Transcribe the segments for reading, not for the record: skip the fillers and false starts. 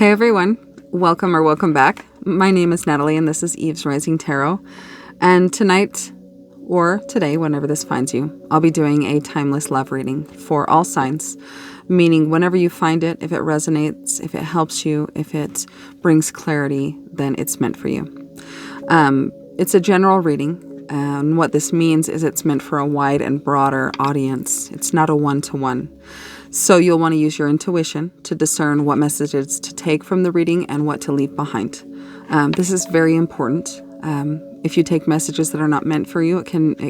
Hey everyone, welcome back. My name is Natalie and this is Eve's Rising Tarot. And tonight, or today, whenever this finds you, I'll be doing a timeless love reading for all signs, meaning whenever you find it, if it resonates, if it helps you, if it brings clarity, then it's meant for you. It's a general reading, and what this means is it's meant for a wide and broader audience. It's not a one-to-one. So you'll want to use your intuition to discern what messages to take from the reading and what to leave behind. This is very important. If you take messages that are not meant for you, it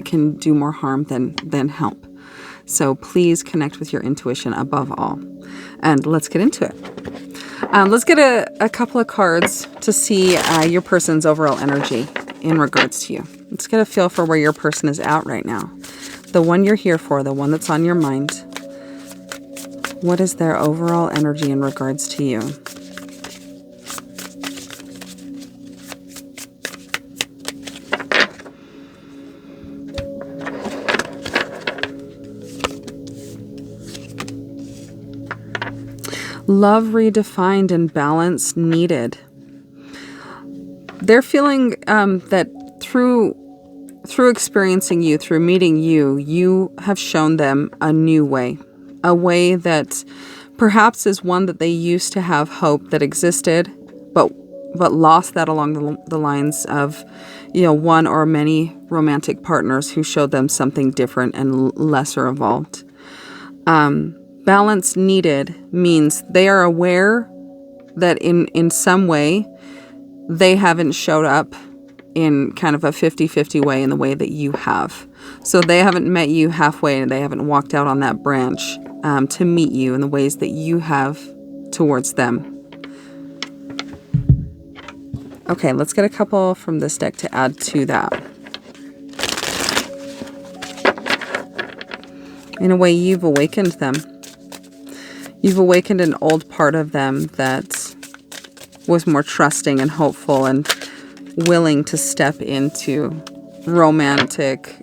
can do more harm than help. So please connect with your intuition above all. And let's get into it. Let's get a couple of cards to see your person's overall energy in regards to you. Let's get a feel for where your person is at right now. The one you're here for, the one that's on your mind. What is their overall energy in regards to you? Love redefined and balance needed. They're feeling that through experiencing you, through meeting you, you have shown them a new way. A way that perhaps is one that they used to have hope that existed, but lost that along the lines of, one or many romantic partners who showed them something different and lesser evolved. Balance needed means they are aware that in some way they haven't showed up in kind of a 50-50 way in the way that you have. So they haven't met you halfway and they haven't walked out on that branch to meet you in the ways that you have towards them. Okay, let's get a couple from this deck to add to that. In a way, you've awakened them. You've awakened an old part of them that was more trusting and hopeful and willing to step into romantic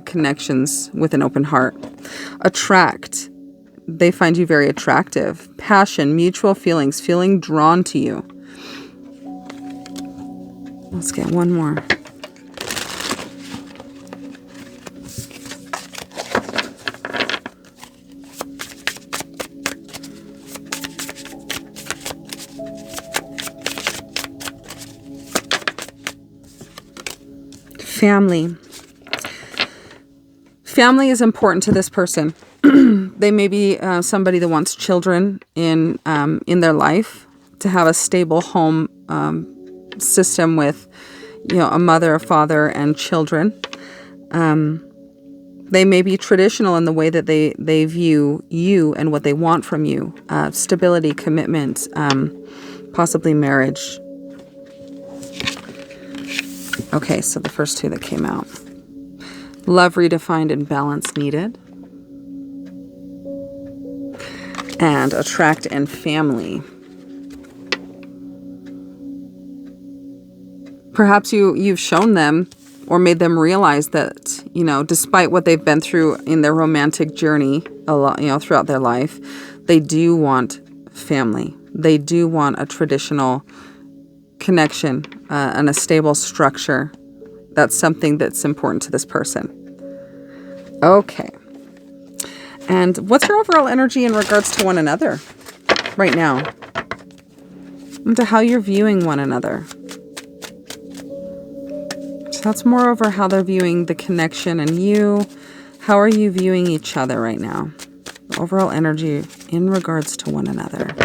connections with an open heart. Attract. They find you very attractive. Passion, mutual feelings, feeling drawn to you. Let's get one more. Family. Family is important to this person. They may be somebody that wants children in their life, to have a stable home system with, a mother, a father, and children. They may be traditional in the way that they view you and what they want from you. Stability, commitment, possibly marriage. Okay, so the first two that came out. Love redefined and balance needed. And attract and family. Perhaps you've shown them or made them realize that, despite what they've been through in their romantic journey a lot, throughout their life, they do want family. They do want a traditional connection and a stable structure. That's something that's important to this person. Okay. And what's your overall energy in regards to one another right now? And to how you're viewing one another. So that's more over how they're viewing the connection and you. How are you viewing each other right now? The overall energy in regards to one another.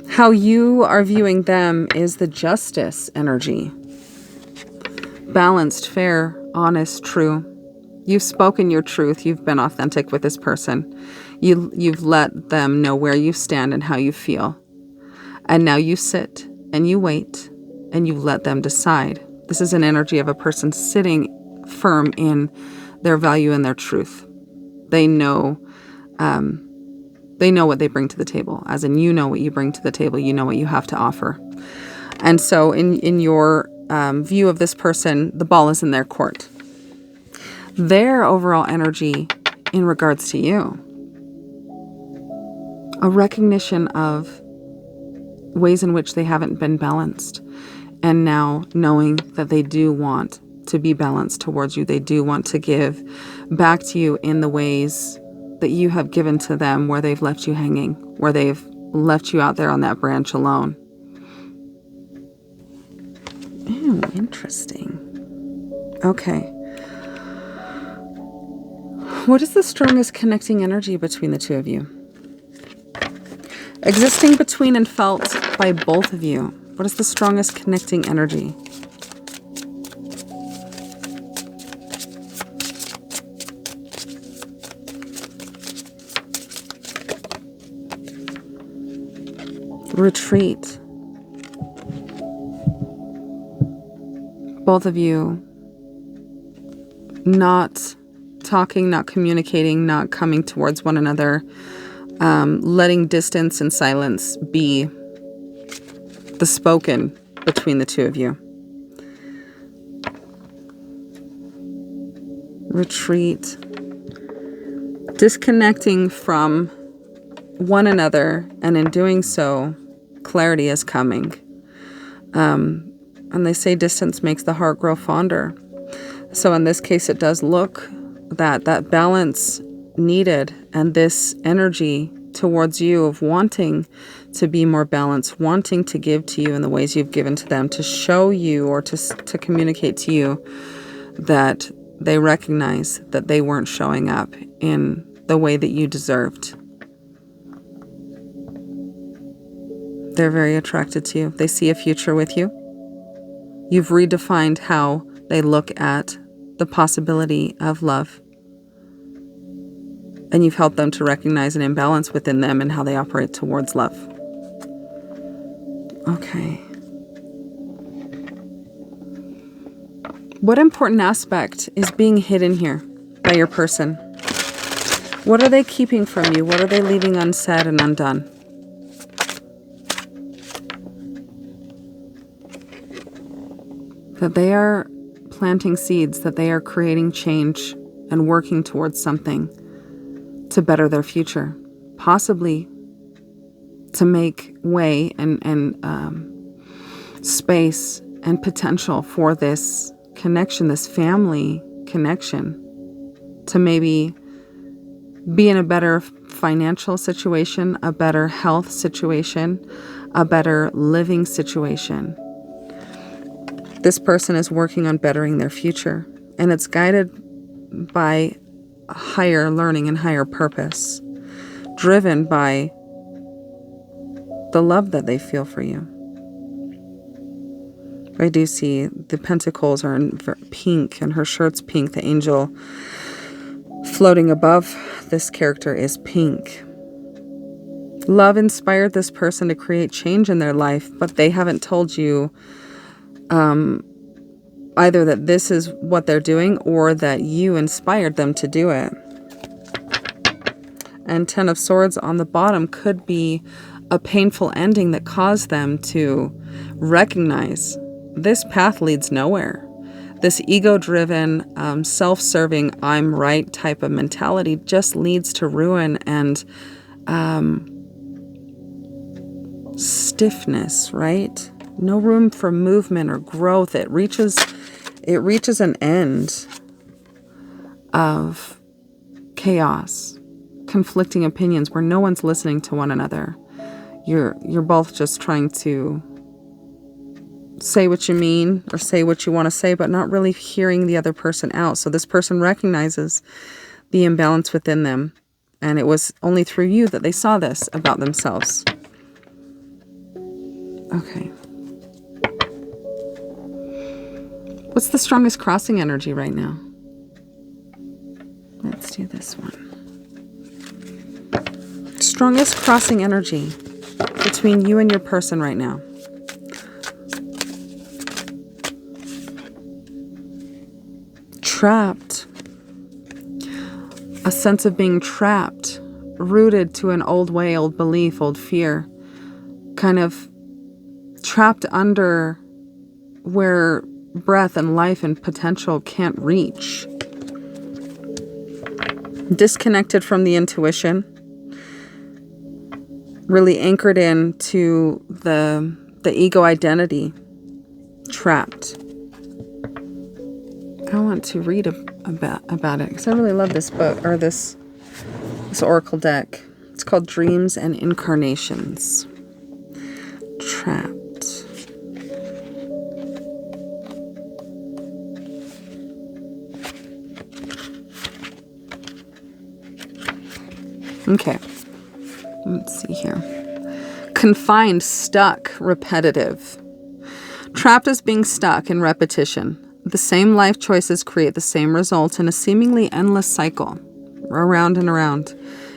How you are viewing them is the justice energy. Balanced, fair, honest, true. You've spoken your truth. You've been authentic with this person. You've let them know where you stand and how you feel. And now you sit and you wait and you let them decide. This is an energy of a person sitting firm in their value and their truth. They know They know what they bring to the table, as in you know what you bring to the table. You know what you have to offer. And so in your view of this person, the ball is in their court. Their overall energy in regards to you, a recognition of ways in which they haven't been balanced, and now knowing that they do want to be balanced towards you. They do want to give back to you in the ways that you have given to them, where they've left you hanging, where they've left you out there on that branch alone. Ew, interesting. Okay. What is the strongest connecting energy between the two of you? Existing between and felt by both of you. What is the strongest connecting energy? Retreat. Both of you not talking, not communicating, not coming towards one another, letting distance and silence be the spoken between the two of you. Retreat. Disconnecting from one another, and in doing so, clarity is coming. And they say distance makes the heart grow fonder. So in this case, it does look that balance needed, and this energy towards you of wanting to be more balanced, wanting to give to you in the ways you've given to them, to show you or to communicate to you that they recognize that they weren't showing up in the way that you deserved. They're very attracted to you. They see a future with you. You've redefined how they look at the possibility of love. And you've helped them to recognize an imbalance within them and how they operate towards love. Okay. What important aspect is being hidden here by your person? What are they keeping from you? What are they leaving unsaid and undone? That they are planting seeds, that they are creating change and working towards something to better their future, possibly to make way and space and potential for this connection, this family connection, to maybe be in a better financial situation, a better health situation, a better living situation. This person is working on bettering their future, and it's guided by higher learning and higher purpose, driven by the love that they feel for you. I do see the pentacles are in pink, and her shirt's pink. The angel floating above this character is pink. Love inspired this person to create change in their life, but they haven't told you either that this is what they're doing or that you inspired them to do it. And Ten of Swords on the bottom could be a painful ending that caused them to recognize this path leads nowhere. This ego-driven, self-serving, I'm right type of mentality just leads to ruin and stiffness, right? No room for movement or growth. It reaches an end of chaos, conflicting opinions where no one's listening to one another. You're both just trying to say what you mean or say what you want to say, but not really hearing the other person out. So this person recognizes the imbalance within them, and it was only through you that they saw this about themselves. Okay. What's the strongest crossing energy right now? Let's do this one. Strongest crossing energy between you and your person right now. Trapped. A sense of being trapped rooted to an old way, old belief, old fear, kind of trapped under where breath and life and potential can't reach. Disconnected from the intuition, really anchored into the ego identity, trapped. I want to read about it because I really love this book, or this oracle deck. It's called Dreams and Incarnations. Trapped. Okay. Let's see here. Confined, stuck, repetitive. Trapped is being stuck in repetition. The same life choices create the same results in a seemingly endless cycle, around and around.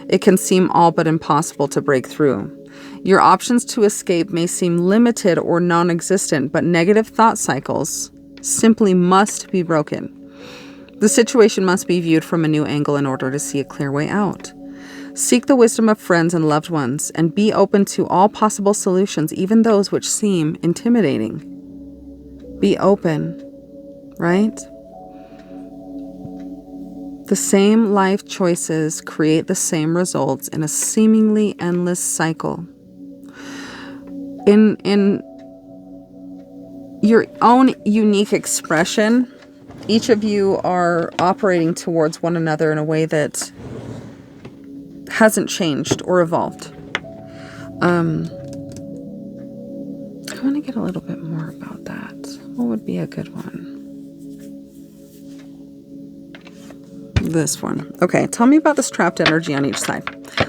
It can seem all but impossible to break through. Your options to escape may seem limited or non-existent, but negative thought cycles simply must be broken. The situation must be viewed from a new angle in order to see a clear way out. Seek the wisdom of friends and loved ones, and be open to all possible solutions, even those which seem intimidating. Be open, right? The same life choices create the same results in a seemingly endless cycle. In your own unique expression, each of you are operating towards one another in a way that hasn't changed or evolved. I want to get a little bit more about that. What would be a good one? This one. Okay, tell me about this trapped energy on each side.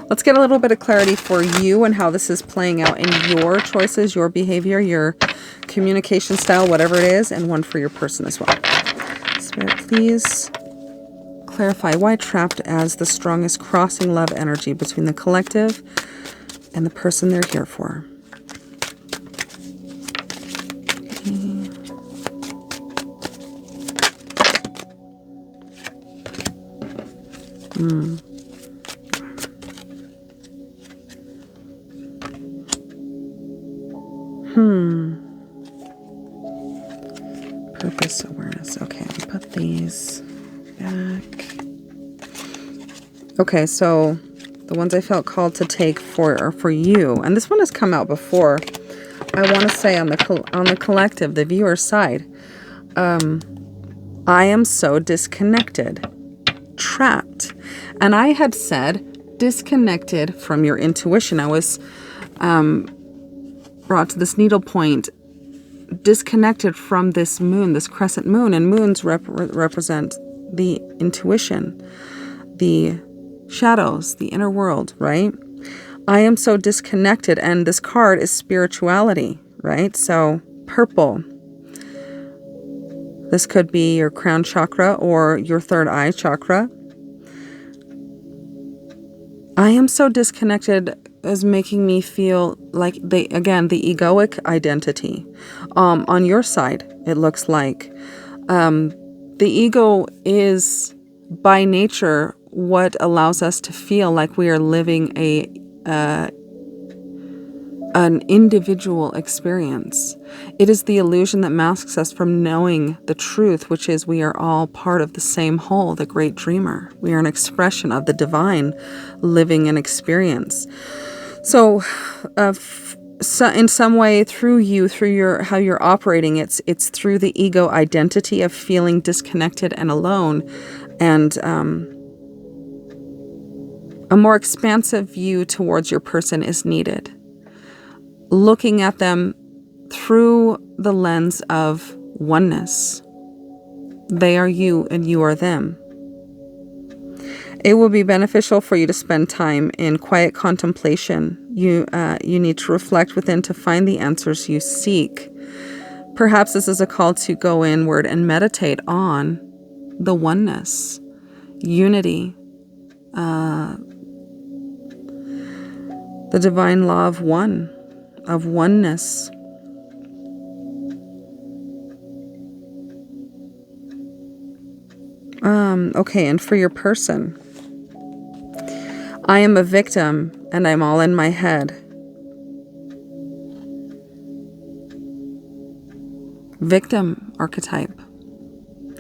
Let's get a little bit of clarity for you and how this is playing out in your choices, your behavior, your communication style, whatever it is, and one for your person as well. Spirit, please clarify why trapped as the strongest crossing love energy between the collective and the person they're here for. Purpose awareness. Okay, I'll put these back. Okay, so the ones I felt called to take are for you, and this one has come out before. I want to say on the collective, the viewer side, I am so disconnected, trapped, and I had said disconnected from your intuition. I was brought to this needle point, disconnected from this moon, this crescent moon, and moons represent the intuition, the shadows, the inner world, right? I am so disconnected, and this card is spirituality, right? So purple. This could be your crown chakra or your third eye chakra. I am so disconnected is making me feel like the egoic identity. On your side, it looks like the ego is by nature what allows us to feel like we are living an individual experience. It is the illusion that masks us from knowing the truth, which is we are all part of the same whole, the great dreamer. We are an expression of the divine living an experience. So, in some way, through your how you're operating, it's through the ego identity of feeling disconnected and alone, and a more expansive view towards your person is needed. Looking at them through the lens of oneness. They are you and you are them. It will be beneficial for you to spend time in quiet contemplation. You need to reflect within to find the answers you seek. Perhaps this is a call to go inward and meditate on the oneness, unity, the divine law of oneness. Okay, and for your person, I am a victim and I'm all in my head. Victim archetype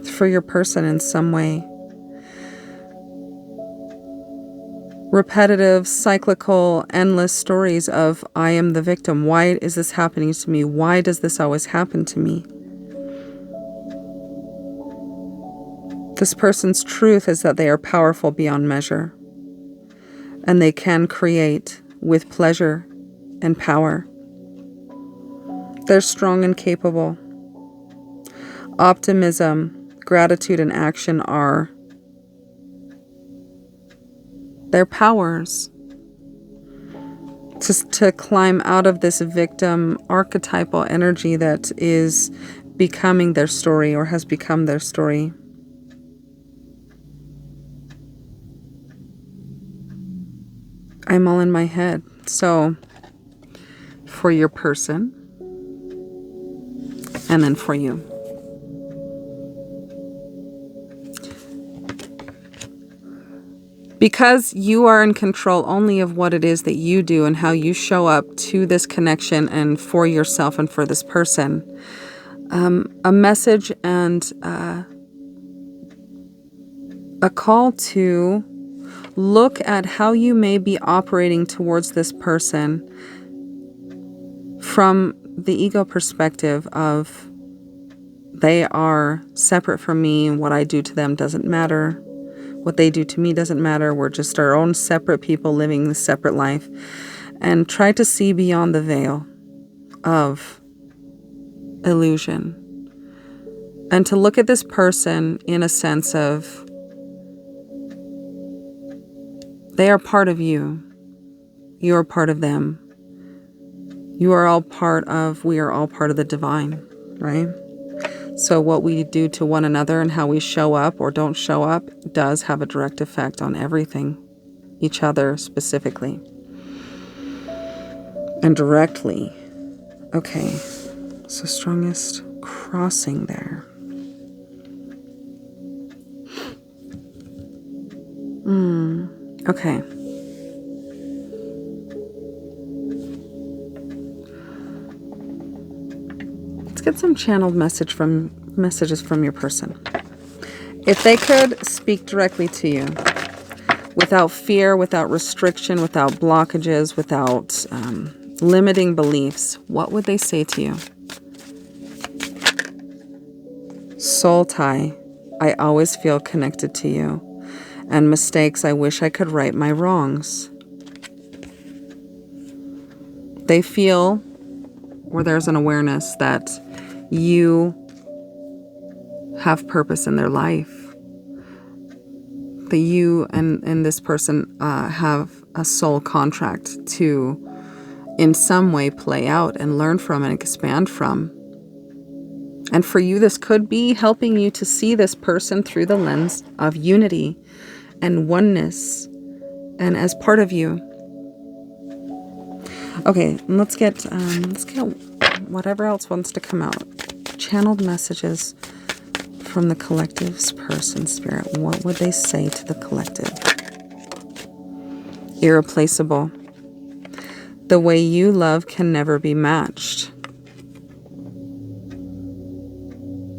for your person in some way. Repetitive, cyclical, endless stories of I am the victim. Why is this happening to me? Why does this always happen to me? This person's truth is that they are powerful beyond measure, and they can create with pleasure and power. They're strong and capable. Optimism, gratitude, and action are their powers to climb out of this victim archetypal energy that is becoming their story or has become their story. I'm all in my head. So for your person, and then for you. Because you are in control only of what it is that you do and how you show up to this connection and for yourself and for this person, a message and a call to look at how you may be operating towards this person from the ego perspective of they are separate from me, what I do to them doesn't matter. What they do to me doesn't matter. We're just our own separate people living this separate life. And try to see beyond the veil of illusion. And to look at this person in a sense of they are part of you. You are part of them. You are all part of, we are all part of the divine, right? So what we do to one another and how we show up or don't show up does have a direct effect on everything, each other specifically. And directly. Okay, so strongest crossing there. Okay. Let's get some channeled messages from your person. If they could speak directly to you without fear, without restriction, without blockages, without limiting beliefs, what would they say to you? Soul tie, I always feel connected to you. And mistakes, I wish I could right my wrongs. They feel, or there's an awareness that you have purpose in their life. That you and this person have a soul contract to, in some way, play out and learn from and expand from. And for you, this could be helping you to see this person through the lens of unity and oneness and as part of you. Okay, let's get whatever else wants to come out. Channeled messages from the collective's person spirit. What would they say to the collective? Irreplaceable. The way you love can never be matched.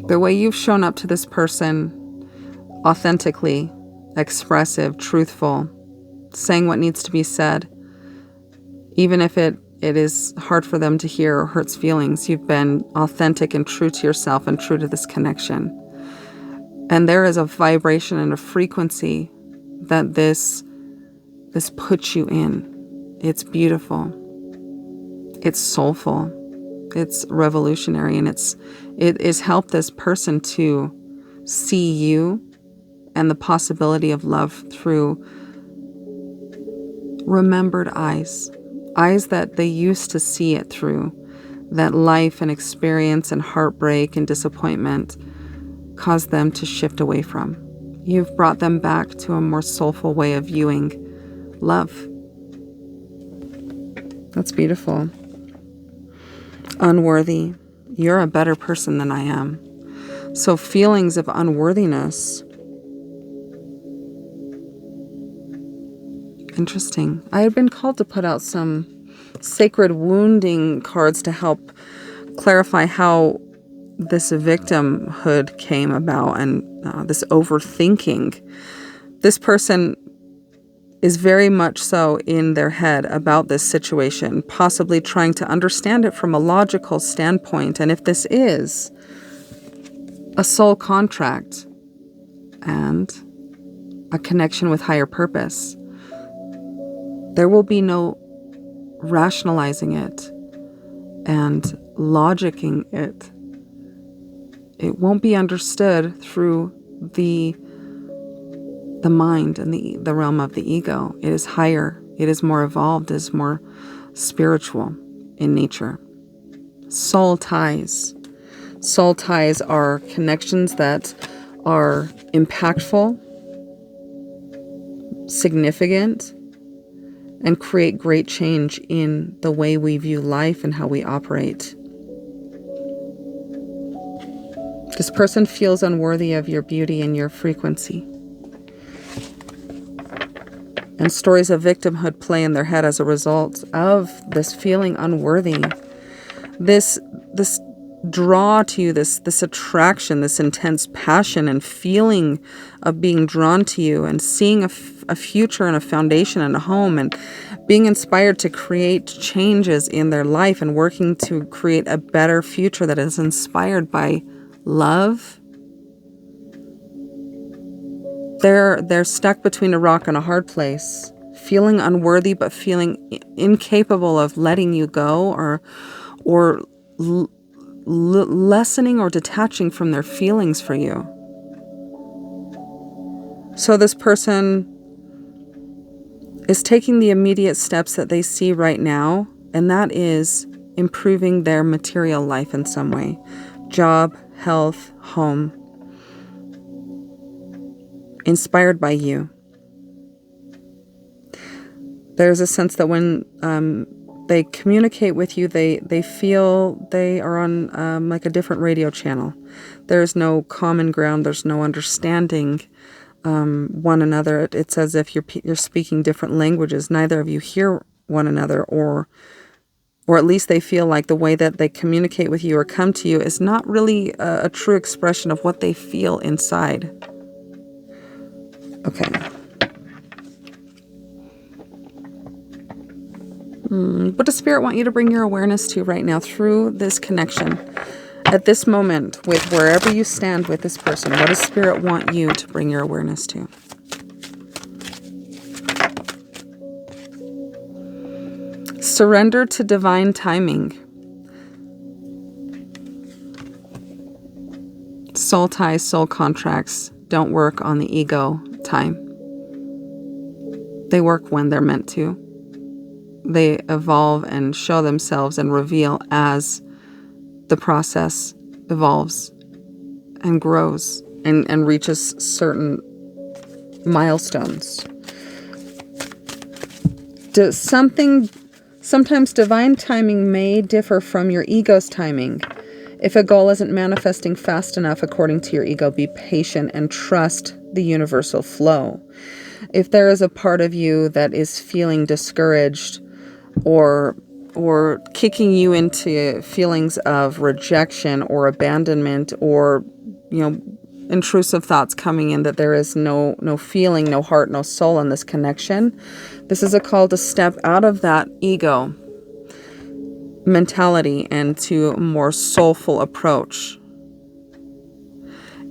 The way you've shown up to this person authentically, expressive, truthful, saying what needs to be said, even if it is hard for them to hear or hurts feelings, you've been authentic and true to yourself and true to this connection. And there is a vibration and a frequency that this puts you in. It's beautiful. It's soulful. It's revolutionary, and it has helped this person to see you and the possibility of love through remembered eyes that they used to see it through, that life and experience and heartbreak and disappointment caused them to shift away from. You've brought them back to a more soulful way of viewing love. That's beautiful. Unworthy. You're a better person than I am. So feelings of unworthiness Interesting. I had been called to put out some sacred wounding cards to help clarify how this victimhood came about and this overthinking. This person is very much so in their head about this situation, possibly trying to understand it from a logical standpoint. And if this is a soul contract and a connection with higher purpose, there will be no rationalizing it and logicking it. It won't be understood through the mind and the realm of the ego. It is higher. It is more evolved. It is more spiritual in nature. Soul ties. Soul ties are connections that are impactful, significant, and create great change in the way we view life and how we operate. This person feels unworthy of your beauty and your frequency. And stories of victimhood play in their head as a result of this feeling unworthy. This draw to you, this attraction, this intense passion and feeling of being drawn to you and seeing a future and a foundation and a home and being inspired to create changes in their life and working to create a better future that is inspired by love. They're stuck between a rock and a hard place, feeling unworthy but feeling incapable of letting you go or lessening or detaching from their feelings for you. So this person is taking the immediate steps that they see right now, and that is improving their material life in some way. Job, health, home. Inspired by you. There's a sense that when they communicate with you, they feel they are on like a different radio channel. There's no common ground. There's no understanding one another. It's as if you're speaking different languages. Neither of you hear one another, or at least they feel like the way that they communicate with you or come to you is not really a true expression of what they feel inside. Okay. What does Spirit want you to bring your awareness to right now through this connection? At this moment, with wherever you stand with this person, what does Spirit want you to bring your awareness to? Surrender to divine timing. Soul ties, soul contracts don't work on the ego time. They work when they're meant to. They evolve and show themselves and reveal as the process evolves and grows and reaches certain milestones. Sometimes divine timing may differ from your ego's timing. If a goal isn't manifesting fast enough according to your ego, be patient and trust the universal flow. If there is a part of you that is feeling discouraged or kicking you into feelings of rejection or abandonment, or intrusive thoughts coming in that there is no feeling, no heart, no soul in this connection, this is a call to step out of that ego mentality and to a more soulful approach.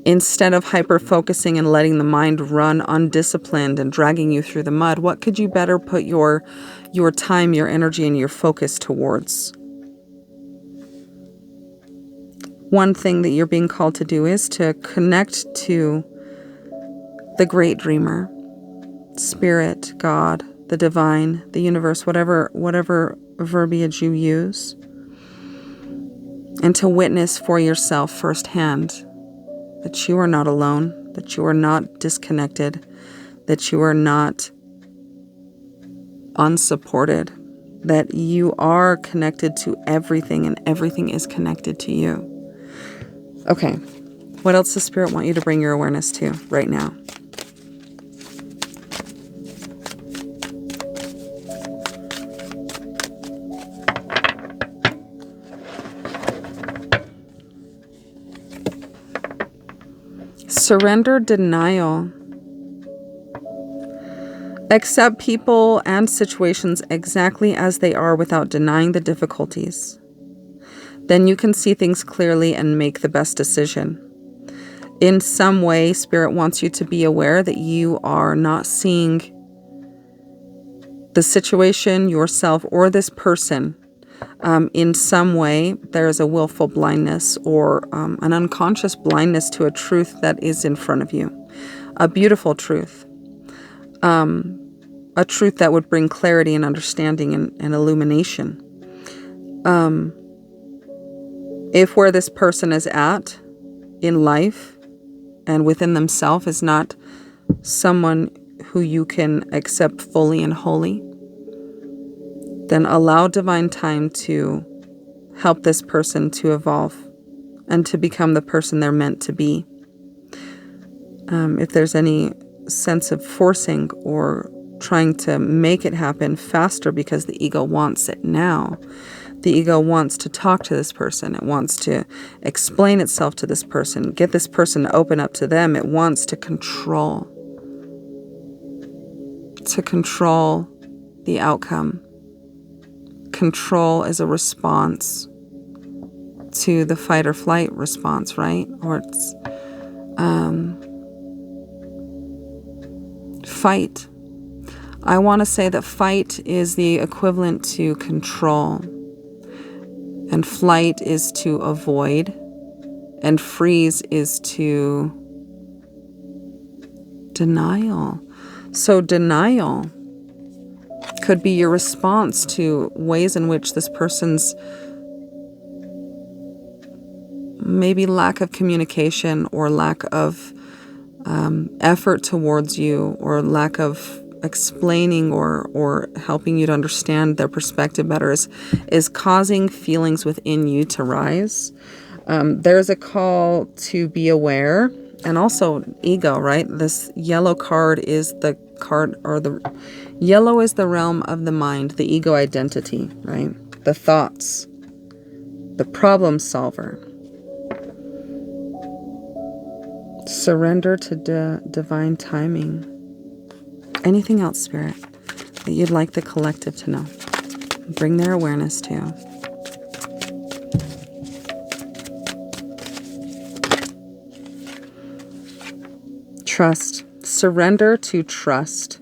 Instead of hyper-focusing and letting the mind run undisciplined and dragging you through the mud, what could you better put your time, your energy, and your focus towards? One thing that you're being called to do is to connect to the great dreamer, Spirit, God, the divine, the universe, whatever verbiage you use, and to witness for yourself firsthand that you are not alone, that you are not disconnected, that you are not unsupported, that you are connected to everything and everything is connected to you. Okay, what else does Spirit want you to bring your awareness to right now? Surrender denial. Accept people and situations exactly as they are without denying the difficulties. Then you can see things clearly and make the best decision. In some way, Spirit wants you to be aware that you are not seeing the situation, yourself, or this person. In some way, there is a willful blindness or an unconscious blindness to a truth that is in front of you. A beautiful truth. A truth that would bring clarity and understanding and illumination. If where this person is at in life and within themselves is not someone who you can accept fully and wholly, then allow divine time to help this person to evolve and to become the person they're meant to be. If there's any sense of forcing or trying to make it happen faster because the ego wants it now, the ego wants to talk to this person. It wants to explain itself to this person, get this person to open up to them. It wants to control the outcome. Control is a response to the fight or flight response, right? Or it's fight. I want to say that fight is the equivalent to control, and flight is to avoid, and freeze is to denial. So denial could be your response to ways in which this person's maybe lack of communication or lack of effort towards you or lack of explaining or helping you to understand their perspective better is causing feelings within you to rise. There's a call to be aware, and also ego, right? This yellow card is the card, or the yellow is the realm of the mind, the ego identity, right? The thoughts, the problem solver. Surrender to divine timing. Anything else, Spirit, that you'd like the collective to know? Bring their awareness to. Trust. Surrender to trust.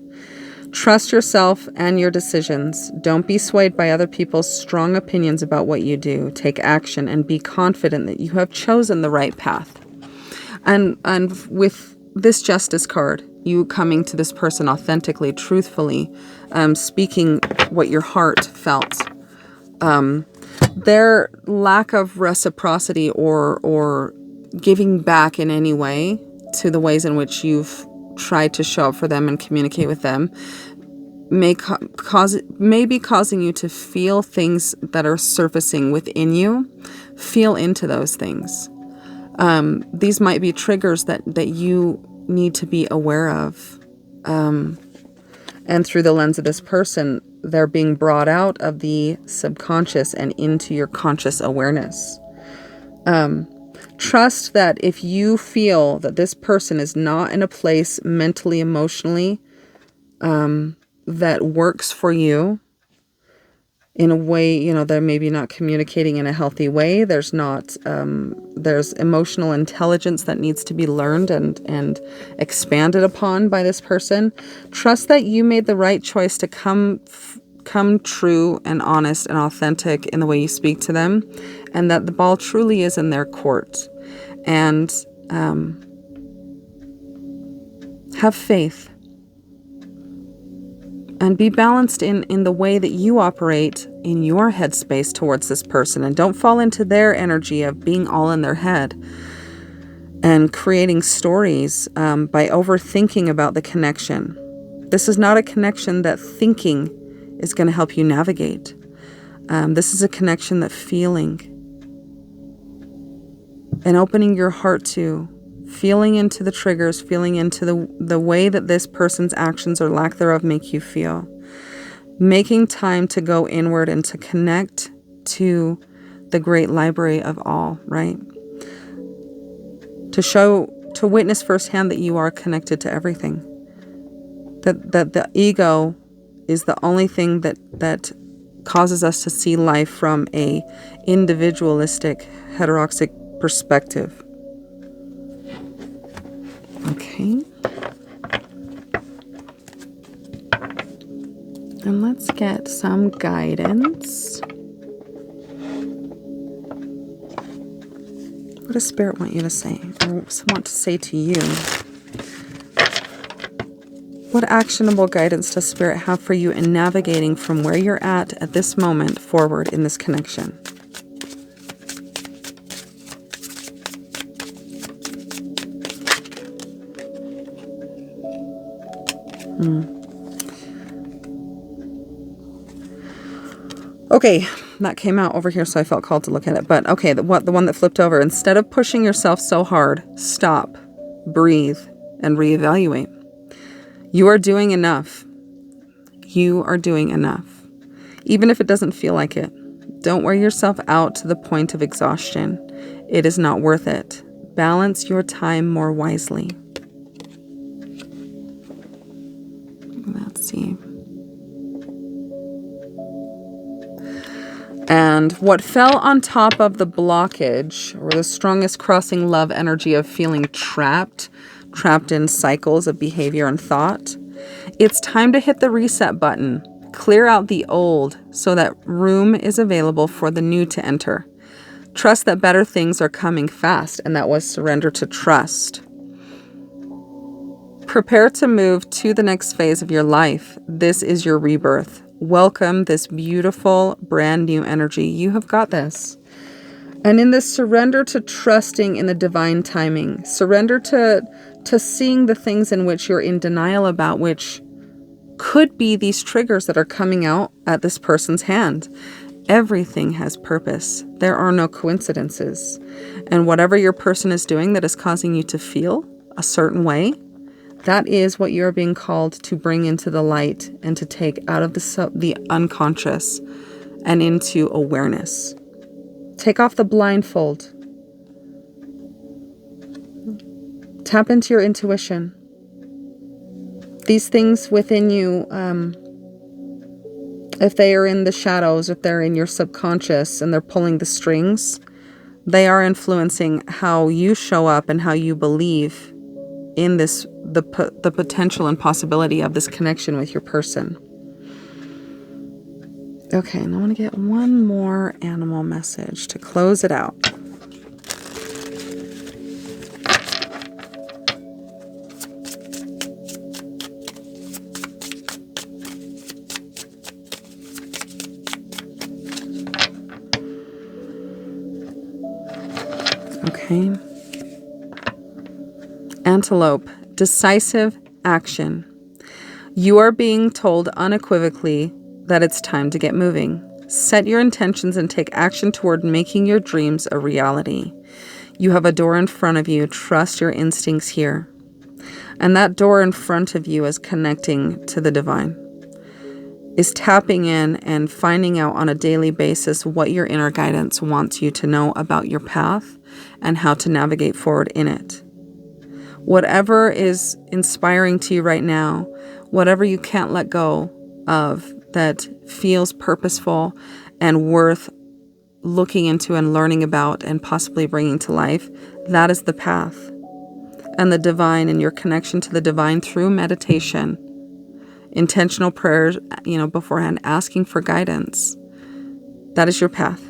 Trust yourself and your decisions. Don't be swayed by other people's strong opinions about what you do. Take action and be confident that you have chosen the right path. And with this Justice card, you coming to this person authentically, truthfully, speaking what your heart felt. Their lack of reciprocity or giving back in any way to the ways in which you've tried to show up for them and communicate with them may be causing you to feel things that are surfacing within you. Feel into those things. These might be triggers that you need to be aware of. And through the lens of this person, they're being brought out of the subconscious and into your conscious awareness. Trust that if you feel that this person is not in a place mentally, emotionally, that works for you in a way, they're maybe not communicating in a healthy way. There's emotional intelligence that needs to be learned and expanded upon by this person. Trust that you made the right choice to come true and honest and authentic in the way you speak to them, and that the ball truly is in their court. And have faith. And be balanced in the way that you operate in your headspace towards this person. And don't fall into their energy of being all in their head and creating stories by overthinking about the connection. This is not a connection that thinking is going to help you navigate. This is a connection that feeling and opening your heart to, feeling into the triggers, feeling into the way that this person's actions or lack thereof make you feel. Making time to go inward and to connect to the great library of all, right? To show to witness firsthand that you are connected to everything. That the ego is the only thing that causes us to see life from a individualistic, heteroxic perspective. Okay. And let's get some guidance. What does Spirit want you to say, or want to say to you? What actionable guidance does Spirit have for you in navigating from where you're at this moment forward in this connection? Okay, that came out over here, so I felt called to look at it. But okay, the one that flipped over. Instead of pushing yourself so hard, stop, breathe, and reevaluate. You are doing enough. You are doing enough. Even if it doesn't feel like it. Don't wear yourself out to the point of exhaustion. It is not worth it. Balance your time more wisely. Let's see. And what fell on top of the blockage, or the strongest crossing love energy of feeling trapped in cycles of behavior and thought, it's time to hit the reset button. Clear out the old so that room is available for the new to enter. Trust that better things are coming fast, and that was surrender to trust. Prepare to move to the next phase of your life. This is your rebirth. Welcome this beautiful, brand new energy. You have got this. And in this, surrender to trusting in the divine timing. Surrender to seeing the things in which you're in denial about, which could be these triggers that are coming out at this person's hand. Everything has purpose. There are no coincidences. And whatever your person is doing that is causing you to feel a certain way, that is what you're being called to bring into the light and to take out of the unconscious and into awareness. Take off the blindfold. Tap into your intuition. These things within you, if they are in the shadows, if they're in your subconscious and they're pulling the strings, they are influencing how you show up and how you believe in this, the potential and possibility of this connection with your person. Okay, and I want to get one more animal message to close it out. Okay. Antelope, decisive action. You are being told unequivocally that it's time to get moving. Set your intentions and take action toward making your dreams a reality. You have a door in front of you. Trust your instincts here. And that door in front of you is connecting to the divine, is tapping in and finding out on a daily basis what your inner guidance wants you to know about your path and how to navigate forward in it. Whatever is inspiring to you right now, whatever you can't let go of that feels purposeful and worth looking into and learning about and possibly bringing to life, that is the path. And the divine and your connection to the divine through meditation, intentional prayers, beforehand, asking for guidance. That is your path.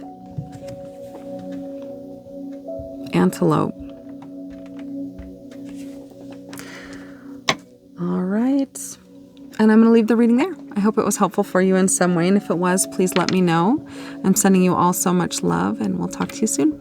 Antelope. All right. And I'm going to leave the reading there. I hope it was helpful for you in some way. And if it was, please let me know. I'm sending you all so much love, and we'll talk to you soon.